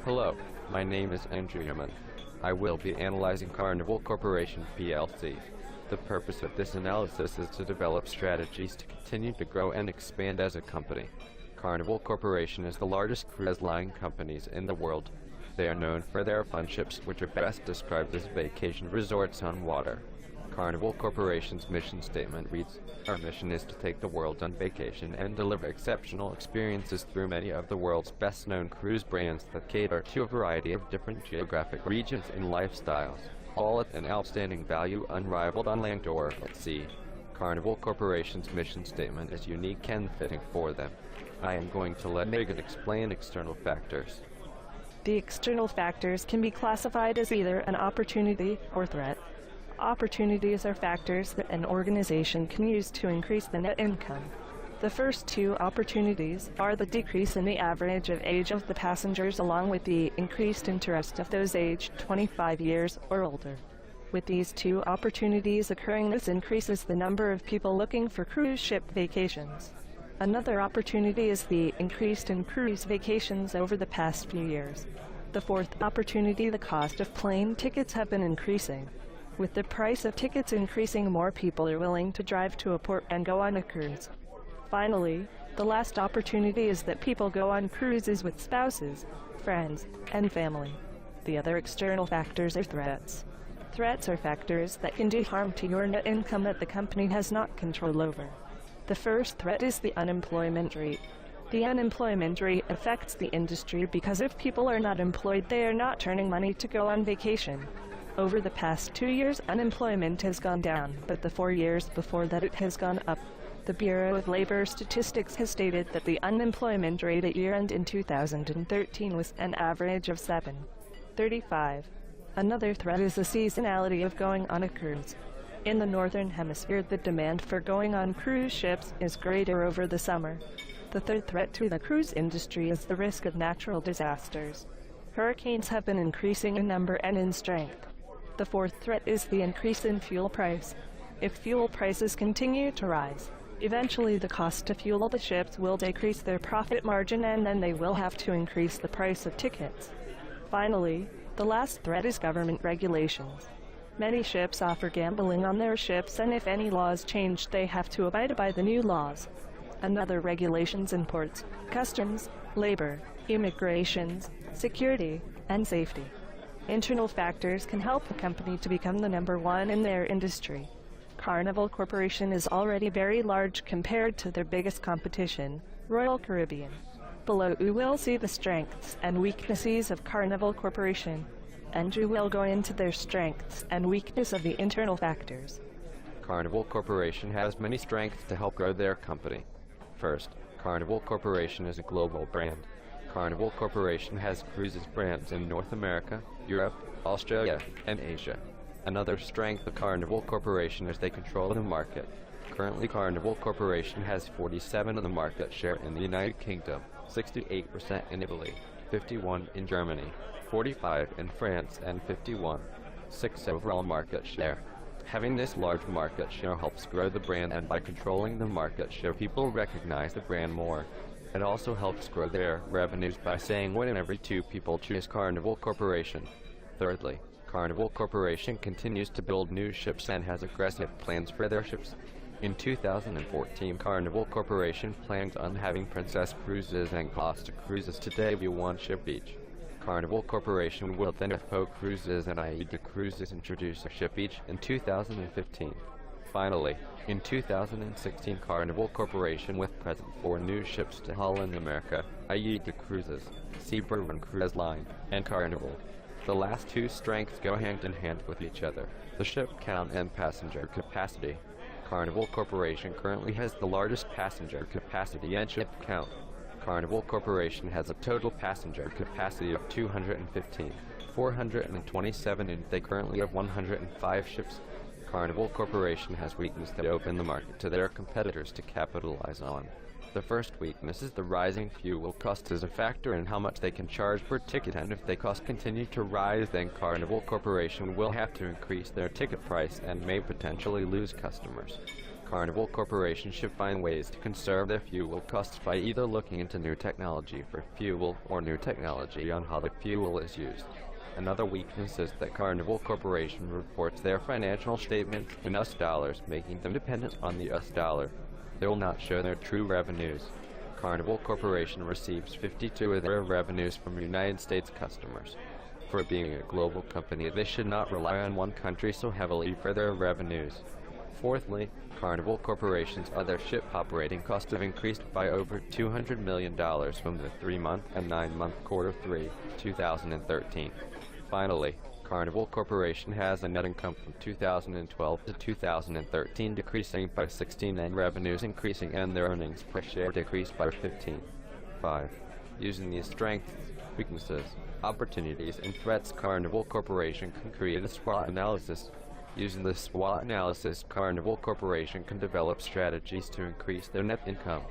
Hello, my name is Andrew Yeman. I will be analyzing Carnival Corporation plc. The purpose of this analysis is to develop strategies to continue to grow and expand as a company. Carnival Corporation is the largest cruise line companies in the world. They are known for their fun ships, which are best described as vacation resorts on water. Carnival Corporation's mission statement reads, "Our mission is to take the world on vacation and deliver exceptional experiences through many of the world's best-known cruise brands that cater to a variety of different geographic regions and lifestyles, all at an outstanding value unrivaled on land or at sea." Carnival Corporation's mission statement is unique and fitting for them. I am going to let Megan explain external factors. The external factors can be classified as either an opportunity or threat. Opportunities are factors that an organization can use to increase the net income. The first two opportunities are the decrease in the average of age of the passengers along with the increased interest of those aged 25 years or older. With these two opportunities occurring, this increases the number of people looking for cruise ship vacations. Another opportunity is the increase in cruise vacations over the past few years. The fourth opportunity, the cost of plane tickets have been increasing. With the price of tickets increasing, more people are willing to drive to a port and go on a cruise. Finally, the last opportunity is that people go on cruises with spouses, friends, and family. The other external factors are threats. Threats are factors that can do harm to your net income that the company has not control over. The first threat is the unemployment rate. The unemployment rate affects the industry because if people are not employed, they are not earning money to go on vacation. Over the past 2 years, unemployment has gone down, but the 4 years before that it has gone up. The Bureau of Labor Statistics has stated that the unemployment rate at year-end in 2013 was an average of 7.35. Another threat is the seasonality of going on a cruise. In the Northern Hemisphere, the demand for going on cruise ships is greater over the summer. The third threat to the cruise industry is the risk of natural disasters. Hurricanes have been increasing in number and in strength. The fourth threat is the increase in fuel price. If fuel prices continue to rise, eventually the cost to fuel the ships will decrease their profit margin, and then they will have to increase the price of tickets. Finally, the last threat is government regulations. Many ships offer gambling on their ships, and if any laws change, they have to abide by the new laws. Another regulations in ports, customs, labor, immigrations, security, and safety. Internal factors can help a company to become the number one in their industry. Carnival Corporation is already very large compared to their biggest competition, Royal Caribbean. Below we will see the strengths and weaknesses of Carnival Corporation. Andrew will go into their strengths and weakness of the internal factors. Carnival Corporation has many strengths to help grow their company. First, Carnival Corporation is a global brand. Carnival Corporation has cruises brands in North America, Europe, Australia, and Asia. Another strength of Carnival Corporation is they control the market. Currently, Carnival Corporation has 47% of the market share in the United Kingdom, 68% in Italy, 51% in Germany, 45% in France, and 51.6% overall market share. Having this large market share helps grow the brand, and by controlling the market share, people recognize the brand more. It also helps grow their revenues by saying 1 in every 2 people choose Carnival Corporation. Thirdly, Carnival Corporation continues to build new ships and has aggressive plans for their ships. In 2014, Carnival Corporation plans on having Princess Cruises and Costa Cruises to debut 1 ship each. Carnival Corporation will then have Po Cruises and AIDA Cruises introduce a ship each in 2015. Finally, in 2016, Carnival Corporation with present 4 new ships to Holland, America, AIDA Cruises, Seabourn Cruise Line, and Carnival. The last 2 strengths go hand in hand with each other, the ship count and passenger capacity. Carnival Corporation currently has the largest passenger capacity and ship count. Carnival Corporation has a total passenger capacity of 215,427, and they currently have 105 ships. Carnival Corporation has weaknesses that open the market to their competitors to capitalize on. The first weakness is the rising fuel cost is a factor in how much they can charge per ticket, and if the costs continue to rise, then Carnival Corporation will have to increase their ticket price and may potentially lose customers. Carnival Corporation should find ways to conserve their fuel costs by either looking into new technology for fuel or new technology on how the fuel is used. Another weakness is that Carnival Corporation reports their financial statements in US dollars, making them dependent on the US dollar. They will not show their true revenues. Carnival Corporation receives 52% of their revenues from United States customers. For being a global company, they should not rely on one country so heavily for their revenues. Fourthly, Carnival Corporation's other ship operating costs have increased by over $200 million from the 3-month and 9-month Q3 2013. Finally, Carnival Corporation has a net income from 2012 to 2013 decreasing by 16 and revenues increasing and their earnings per share decreased by 15. 5. Using these strengths, weaknesses, opportunities, and threats, Carnival Corporation can create a SWOT analysis. Using the SWOT analysis, Carnival Corporation can develop strategies to increase their net income.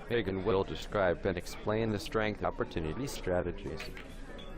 Hagen will describe and explain the strength opportunity strategies.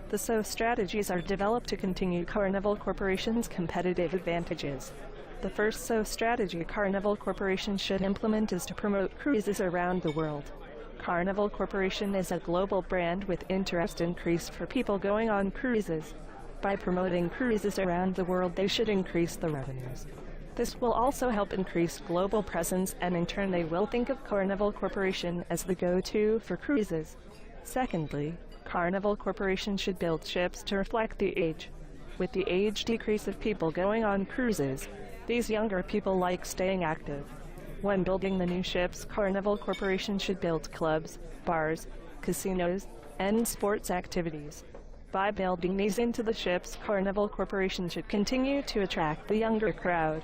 The SO strategies are developed to continue Carnival Corporation's competitive advantages. The first SO strategy Carnival Corporation should implement is to promote cruises around the world. Carnival Corporation is a global brand with interest increased for people going on cruises. By promoting cruises around the world, they should increase the revenues. This will also help increase global presence, and in turn they will think of Carnival Corporation as the go-to for cruises. Secondly, Carnival Corporation should build ships to reflect the age. With the age decrease of people going on cruises, these younger people like staying active. When building the new ships, Carnival Corporation should build clubs, bars, casinos, and sports activities. By building these into the ships, Carnival Corporation should continue to attract the younger crowd.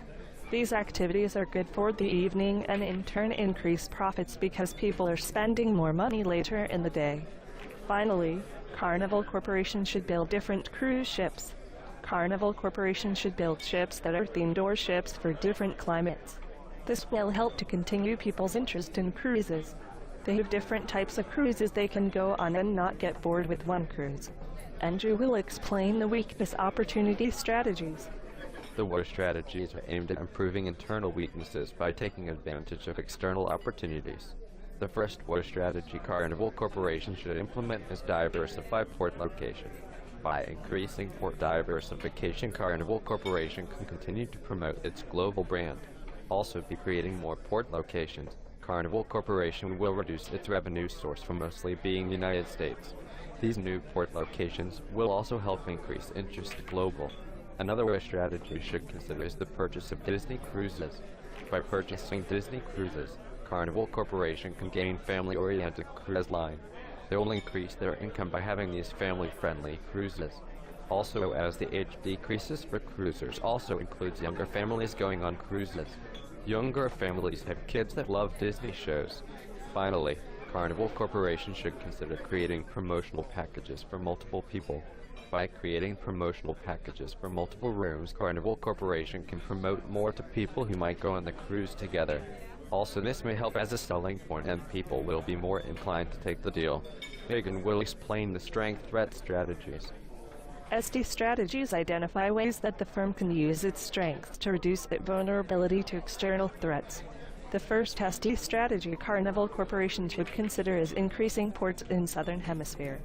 These activities are good for the evening and in turn increase profits because people are spending more money later in the day. Finally, Carnival Corporation should build different cruise ships. Carnival Corporation should build ships that are themed or ships for different climates. This will help to continue people's interest in cruises. They have different types of cruises they can go on and not get bored with one cruise. Andrew will explain the weakness opportunity strategies. The WAR strategies are aimed at improving internal weaknesses by taking advantage of external opportunities. The first WAR strategy Carnival Corporation should implement is diversify port location. By increasing port diversification, Carnival Corporation can continue to promote its global brand. Also, by creating more port locations, Carnival Corporation will reduce its revenue source from mostly being the United States. These new port locations will also help increase interest global. Another WAR strategy you should consider is the purchase of Disney cruises. By purchasing Disney cruises, Carnival Corporation can gain family-oriented cruise line. They will increase their income by having these family-friendly cruises. Also, as the age decreases for cruisers, also includes younger families going on cruises. Younger families have kids that love Disney shows. Finally, Carnival Corporation should consider creating promotional packages for multiple people. By creating promotional packages for multiple rooms, Carnival Corporation can promote more to people who might go on the cruise together. Also, this may help as a selling point and people will be more inclined to take the deal. Hagen will explain the strength-threat strategies. SD strategies identify ways that the firm can use its strengths to reduce its vulnerability to external threats. The first SD strategy Carnival Corporation should consider is increasing ports in Southern Hemisphere.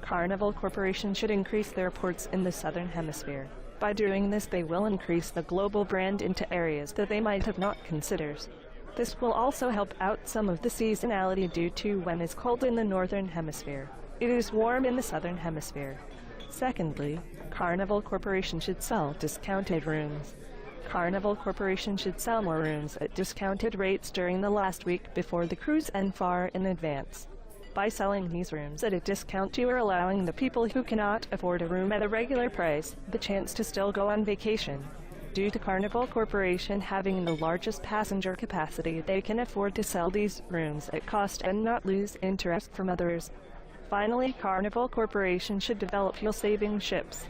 Carnival Corporation should increase their ports in the Southern Hemisphere. By doing this, they will increase the global brand into areas that they might have not considered. This will also help out some of the seasonality due to when it's cold in the Northern Hemisphere. It is warm in the Southern Hemisphere. Secondly, Carnival Corporation should sell discounted rooms. Carnival Corporation should sell more rooms at discounted rates during the last week before the cruise and far in advance. By selling these rooms at a discount, you are allowing the people who cannot afford a room at a regular price the chance to still go on vacation. Due to Carnival Corporation having the largest passenger capacity, they can afford to sell these rooms at cost and not lose interest from others. Finally, Carnival Corporation should develop fuel-saving ships.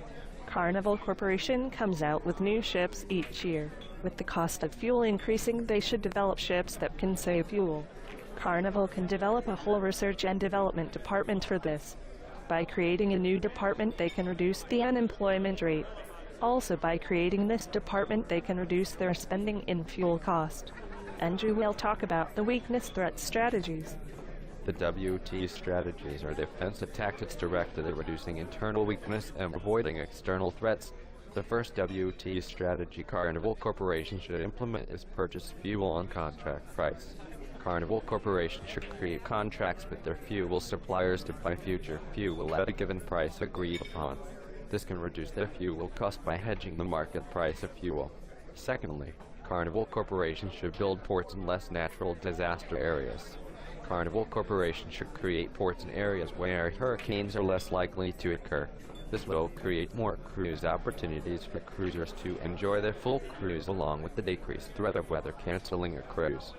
Carnival Corporation comes out with new ships each year. With the cost of fuel increasing, they should develop ships that can save fuel. Carnival can develop a whole research and development department for this. By creating a new department, they can reduce the unemployment rate. Also, by creating this department, they can reduce their spending in fuel cost. Andrew will talk about the weakness threat strategies. The WT strategies are defensive tactics directed at reducing internal weakness and avoiding external threats. The first WT strategy Carnival Corporation should implement is purchase fuel on contract price. Carnival Corporation should create contracts with their fuel suppliers to buy future fuel at a given price agreed upon. This can reduce their fuel cost by hedging the market price of fuel. Secondly, Carnival Corporation should build ports in less natural disaster areas. Carnival Corporation should create ports in areas where hurricanes are less likely to occur. This will create more cruise opportunities for cruisers to enjoy their full cruise along with the decreased threat of weather canceling a cruise.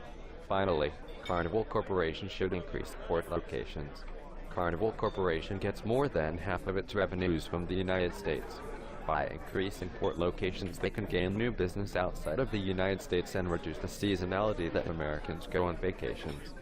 Finally, Carnival Corporation should increase port locations. Carnival Corporation gets more than half of its revenues from the United States. By increasing port locations, they can gain new business outside of the United States and reduce the seasonality that Americans go on vacations.